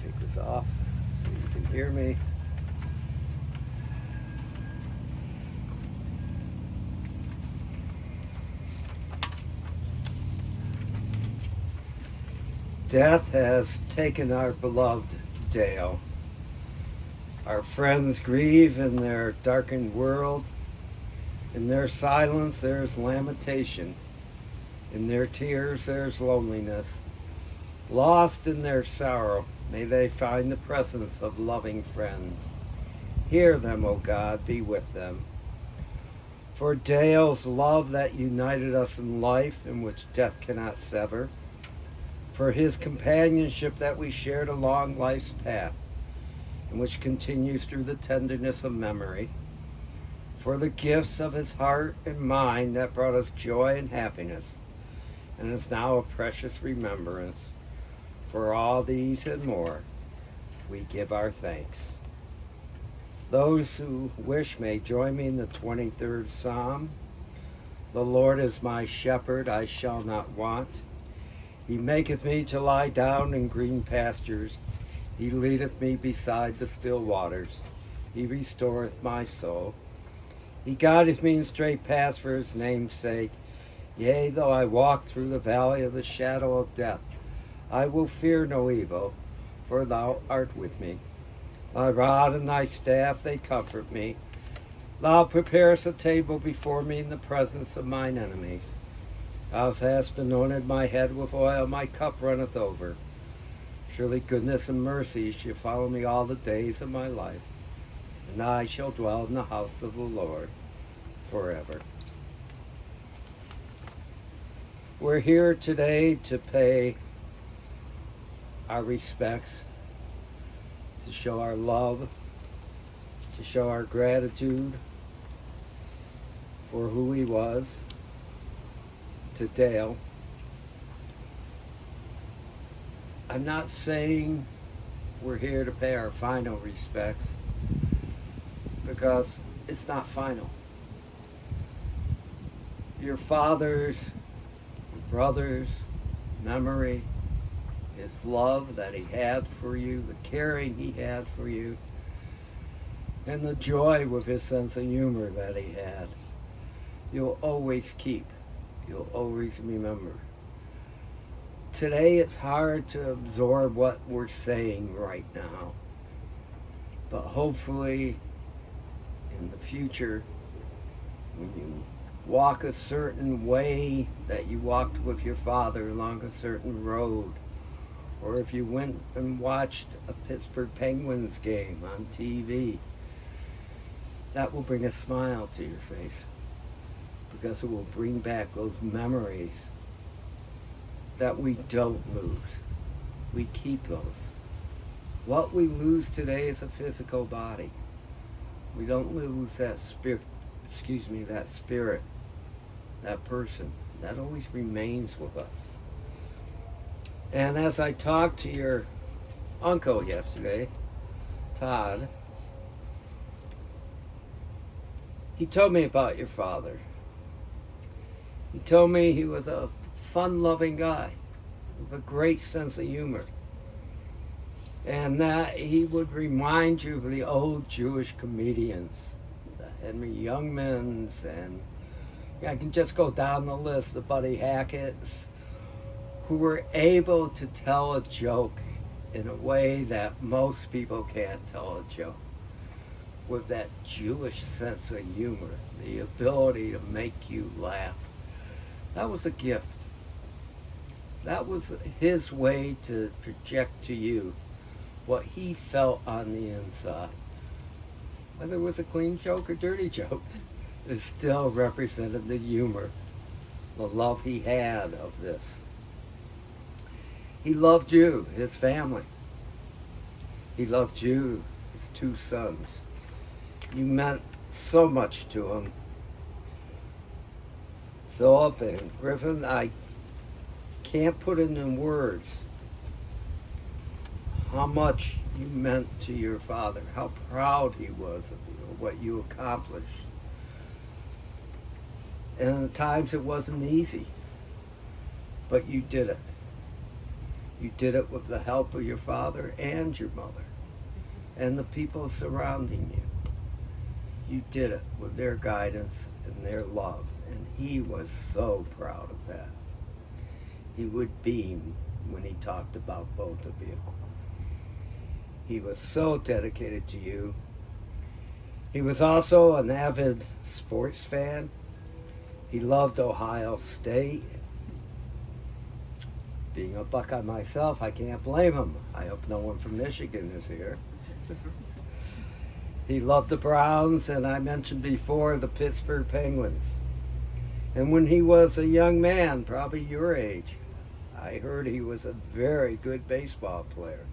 Take this off so you can hear me. Death has taken our beloved Dale. Our friends grieve in their darkened world. In their silence there's lamentation. In their tears there's loneliness. Lost in their sorrow, may they find the presence of loving friends. Hear them, O God, be with them. For Dale's love that united us in life, in which death cannot sever. For his companionship that we shared along life's path, and which continues through the tenderness of memory. For the gifts of his heart and mind that brought us joy and happiness, and is now a precious remembrance. For all these and more, we give our thanks. Those who wish may join me in the 23rd Psalm. The Lord is my shepherd, I shall not want. He maketh me to lie down in green pastures. He leadeth me beside the still waters. He restoreth my soul. He guideth me in straight paths for his name's sake. Yea, though I walk through the valley of the shadow of death, I will fear no evil, for thou art with me. Thy rod and thy staff, they comfort me. Thou preparest a table before me in the presence of mine enemies. Thou hast anointed my head with oil, my cup runneth over. Surely goodness and mercy shall follow me all the days of my life, and I shall dwell in the house of the Lord forever. We're here today to pay our respects, to show our love, to show our gratitude for who he was, to Dale. I'm not saying we're here to pay our final respects, because it's not final. Your father's, your brother's memory, his love that he had for you, the caring he had for you, and the joy with his sense of humor that he had, you'll always keep. You'll always remember. Today it's hard to absorb what we're saying right now, but hopefully in the future, when you walk a certain way that you walked with your father along a certain road, or if you went and watched a Pittsburgh Penguins game on TV, that will bring a smile to your face, because it will bring back those memories that we don't lose. We keep those. What we lose today is a physical body. We don't lose that spirit, that person. That always remains with us. And as I talked to your uncle yesterday, Todd, he told me about your father. He told me he was a fun-loving guy with a great sense of humor, and that he would remind you of the old Jewish comedians, the Henry Youngmans, and I can just go down the list, the Buddy Hackett's, who were able to tell a joke in a way that most people can't tell a joke, with that Jewish sense of humor, the ability to make you laugh. That was a gift. That was his way to project to you what he felt on the inside. Whether it was a clean joke or dirty joke, it still represented the humor, the love he had of this. He loved you, his family. He loved you, his two sons. You meant so much to him. Philip and Griffin, I can't put it in words how much you meant to your father, how proud he was of you, what you accomplished. And at times it wasn't easy, but you did it. You did it with the help of your father and your mother and the people surrounding you. You did it with their guidance and their love, and he was so proud of that. He would beam when he talked about both of you. He was so dedicated to you. He was also an avid sports fan. He loved Ohio State. Being a Buckeye myself, I can't blame him. I hope no one from Michigan is here. He loved the Browns, and I mentioned before the Pittsburgh Penguins. And when he was a young man, probably your age, I heard he was a very good baseball player.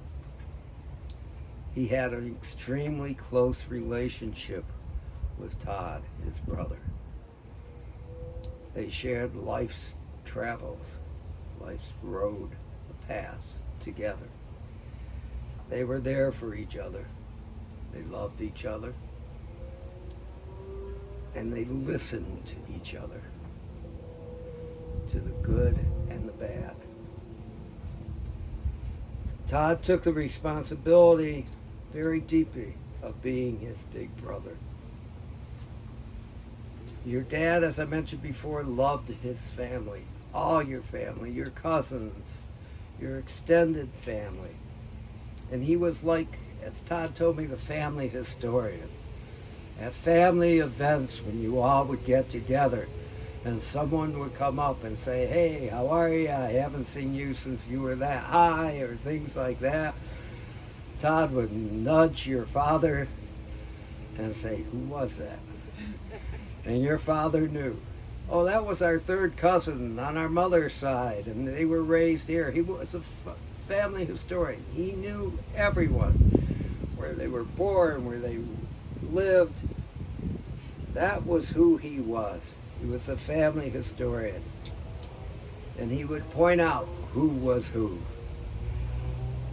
He had an extremely close relationship with Todd, his brother. They shared life's travels, life's road, the paths together. They were there for each other. They loved each other. And they listened to each other, to the good and the bad. Todd took the responsibility very deeply of being his big brother. Your dad, as I mentioned before, loved his family, all your family, your cousins, your extended family. And he was like, as Todd told me, the family historian. At family events, when you all would get together and someone would come up and say, "Hey, how are you? I haven't seen you since you were that high," or things like that, Todd would nudge your father and say, "Who was that?" And your father knew. "Oh, that was our third cousin on our mother's side, and they were raised here." He was a family historian. He knew everyone, where they were born, where they lived. That was who he was. He was a family historian. And he would point out who was who.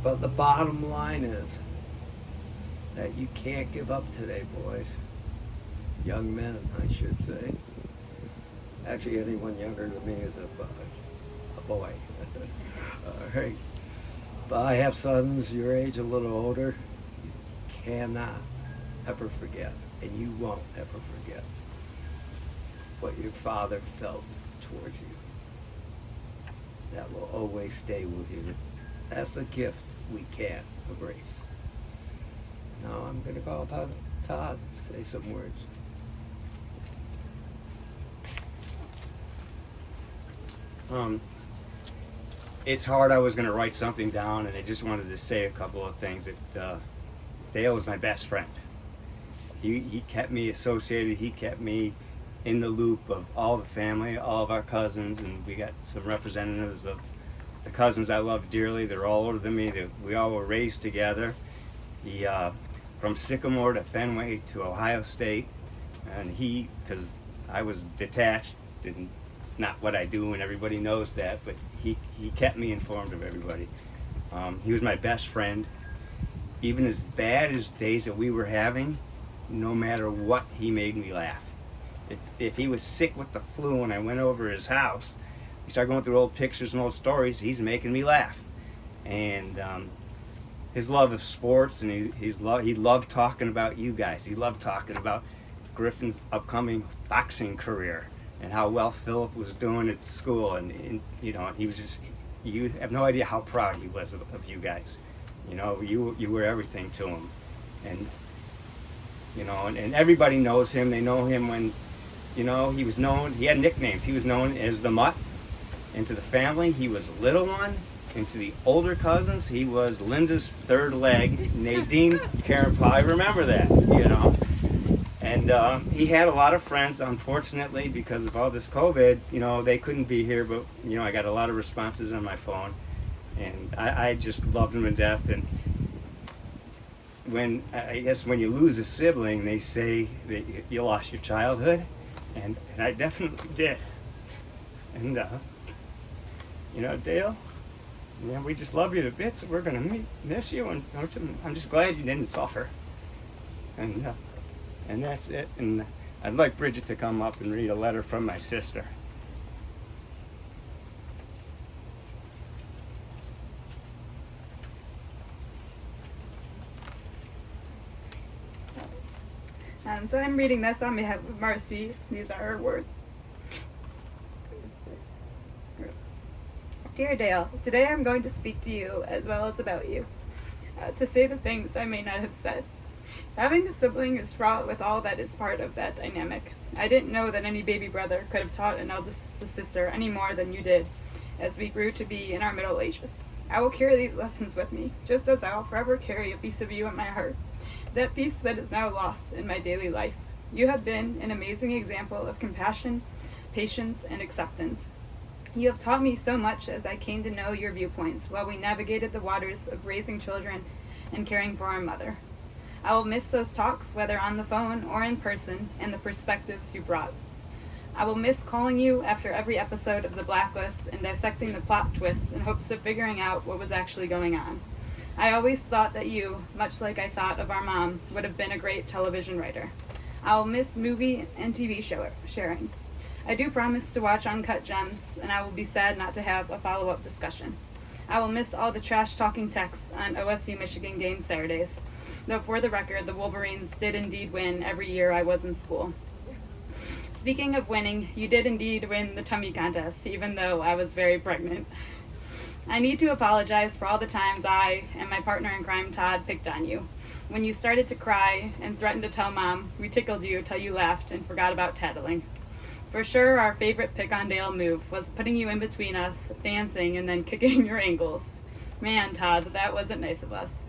But the bottom line is that you can't give up today, boys. Young men, I should say. Actually, anyone younger than me is a boy. All right. But I have sons your age, a little older. You cannot ever forget, and you won't ever forget what your father felt towards you. That will always stay with you. That's a gift we can't erase. Now I'm going to call upon Todd to say some words. It's hard. I was going to write something down, and I just wanted to say a couple of things. That Dale was my best friend. He kept me associated. He kept me in the loop of all the family, all of our cousins, and we got some representatives of the cousins I love dearly. They're all older than me. We all were raised together. He from Sycamore to Fenway to Ohio State, and because I was detached, and it's not what I do, and everybody knows that, but he kept me informed of everybody. He was my best friend. Even as bad as days that we were having, no matter what, he made me laugh. If he was sick with the flu and I went over his house, we started going through old pictures and old stories, he's making me laugh. And his love of sports, and he loved talking about you guys. He loved talking about Griffin's upcoming boxing career and how well Philip was doing at school. And you know, he was just, you have no idea how proud he was of you guys. You know, you were everything to him. And you know, and everybody knows him. They know him when, you know, he was known, he had nicknames. He was known as the Mutt. And to the family, he was Little One. And to the older cousins, he was Linda's third leg, Nadine, Karen Pye. Remember that, you know. And he had a lot of friends. Unfortunately, because of all this COVID, you know, they couldn't be here. But, you know, I got a lot of responses on my phone. And I just loved him to death. And I guess when you lose a sibling, they say that you lost your childhood, and I definitely did. And you know, Dale, man, we just love you to bits. We're gonna miss you, and I'm just glad you didn't suffer. And that's it. And I'd like Bridget to come up and read a letter from my sister. fans. I'm reading this on behalf of Marcy. These are her words. Dear Dale, today I'm going to speak to you as well as about you, to say the things I may not have said. Having a sibling is fraught with all that is part of that dynamic. I didn't know that any baby brother could have taught an eldest sister any more than you did as we grew to be in our middle ages. I will carry these lessons with me, just as I will forever carry a piece of you in my heart, that piece that is now lost in my daily life. You have been an amazing example of compassion, patience, and acceptance. You have taught me so much as I came to know your viewpoints while we navigated the waters of raising children and caring for our mother. I will miss those talks, whether on the phone or in person, and the perspectives you brought. I will miss calling you after every episode of The Blacklist and dissecting the plot twists in hopes of figuring out what was actually going on. I always thought that you, much like I thought of our mom, would have been a great television writer. I will miss movie and TV sharing. I do promise to watch Uncut Gems, and I will be sad not to have a follow-up discussion. I will miss all the trash-talking texts on OSU-Michigan game Saturdays, though for the record, the Wolverines did indeed win every year I was in school. Speaking of winning, you did indeed win the tummy contest, even though I was very pregnant. I need to apologize for all the times I and my partner in crime, Todd, picked on you. When you started to cry and threatened to tell Mom, we tickled you till you laughed and forgot about tattling. For sure, our favorite pick on Dale move was putting you in between us, dancing, and then kicking your ankles. Man, Todd, that wasn't nice of us.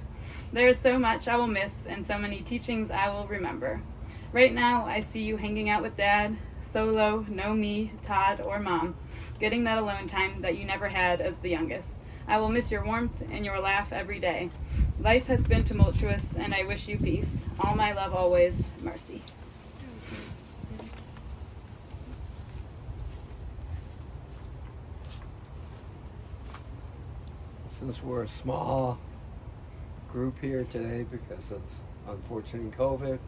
There is so much I will miss and so many teachings I will remember. Right now, I see you hanging out with Dad, solo, no me, Todd, or Mom, getting that alone time that you never had as the youngest. I will miss your warmth and your laugh every day. Life has been tumultuous, and I wish you peace. All my love always, Marcy. Since we're a small group here today because of unfortunate COVID,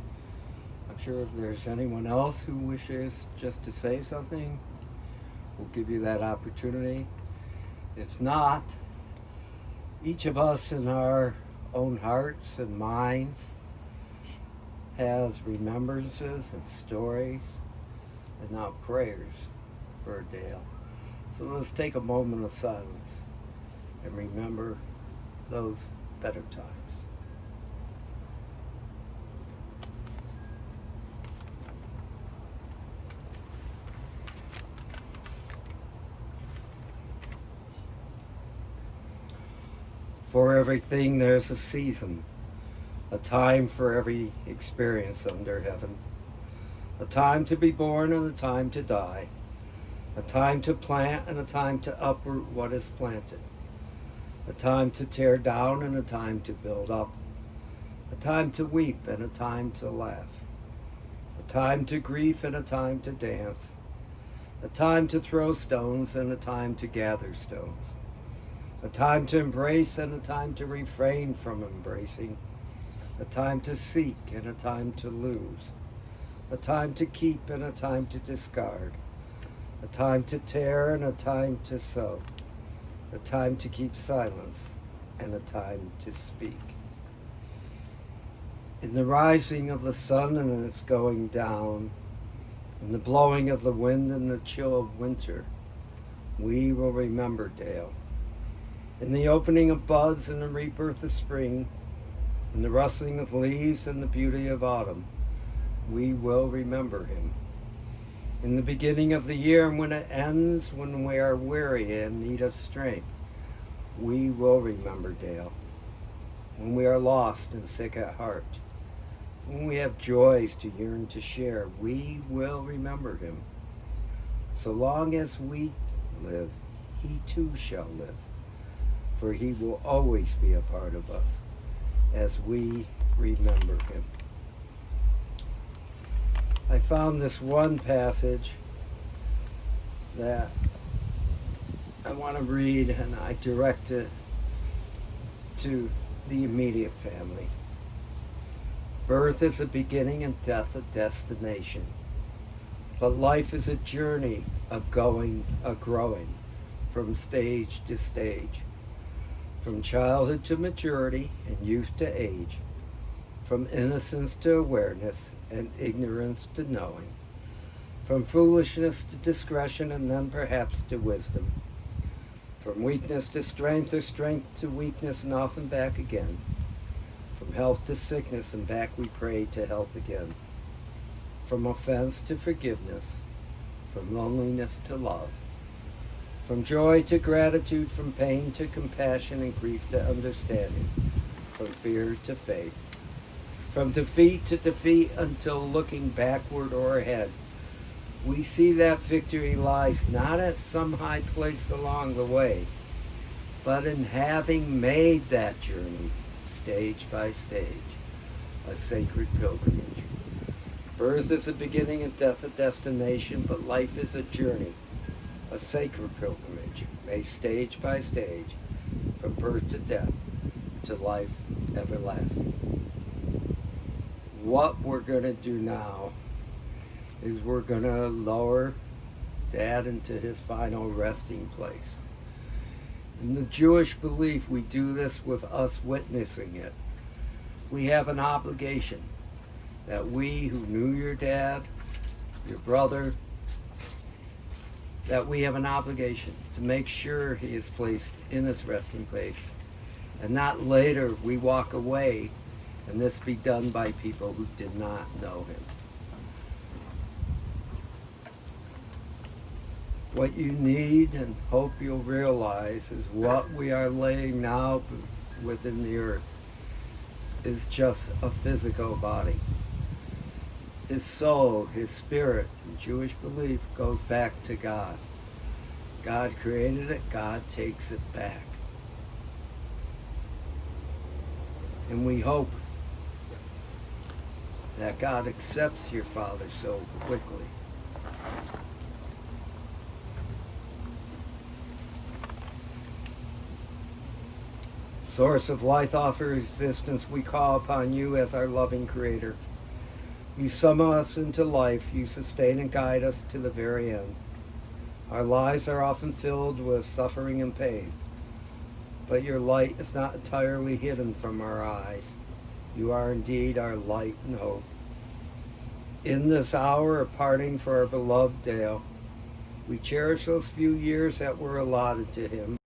I'm sure if there's anyone else who wishes just to say something, we'll give you that opportunity. If not, each of us in our own hearts and minds has remembrances and stories and now prayers for Dale. So let's take a moment of silence and remember those better times. For everything there's a season, a time for every experience under heaven, a time to be born and a time to die, a time to plant and a time to uproot what is planted, a time to tear down and a time to build up, a time to weep and a time to laugh, a time to grieve and a time to dance, a time to throw stones and a time to gather stones, a time to embrace and a time to refrain from embracing, a time to seek and a time to lose, a time to keep and a time to discard, a time to tear and a time to sow, a time to keep silence and a time to speak. In the rising of the sun and in its going down, in the blowing of the wind and the chill of winter, we will remember Dale. In the opening of buds and the rebirth of spring, in the rustling of leaves and the beauty of autumn, we will remember him. In the beginning of the year and when it ends, when we are weary and in need of strength, we will remember Dale. When we are lost and sick at heart, when we have joys to yearn to share, we will remember him. So long as we live, he too shall live, for he will always be a part of us as we remember him. I found this one passage that I want to read, and I direct it to the immediate family. Birth is a beginning and death a destination, but life is a journey of growing from stage to stage, from childhood to maturity and youth to age, from innocence to awareness and ignorance to knowing, from foolishness to discretion, and then perhaps to wisdom, from weakness to strength, or strength to weakness, and often back again, from health to sickness, and back we pray to health again, from offense to forgiveness, from loneliness to love, from joy to gratitude, from pain to compassion, and grief to understanding, from fear to faith, from defeat to defeat, until looking backward or ahead, we see that victory lies not at some high place along the way, but in having made that journey, stage by stage, a sacred pilgrimage. Birth is a beginning and death a destination, but life is a journey, a sacred pilgrimage, made stage by stage, from birth to death, to life everlasting. What we're going to do now is we're going to lower Dad into his final resting place. In the Jewish belief, we do this with us witnessing it. We have an obligation that we who knew your dad, your brother, that we have an obligation to make sure he is placed in his resting place, and not later we walk away and this be done by people who did not know him. What you need and hope you'll realize is what we are laying now within the earth is just a physical body. His soul, his spirit, in Jewish belief, goes back to God. God created it, God takes it back. And we hope that God accepts your father so quickly. Source of life, author of existence, we call upon you as our loving creator. You summon us into life, you sustain and guide us to the very end. Our lives are often filled with suffering and pain, but your light is not entirely hidden from our eyes. You are indeed our light and hope. In this hour of parting for our beloved Dale, we cherish those few years that were allotted to him.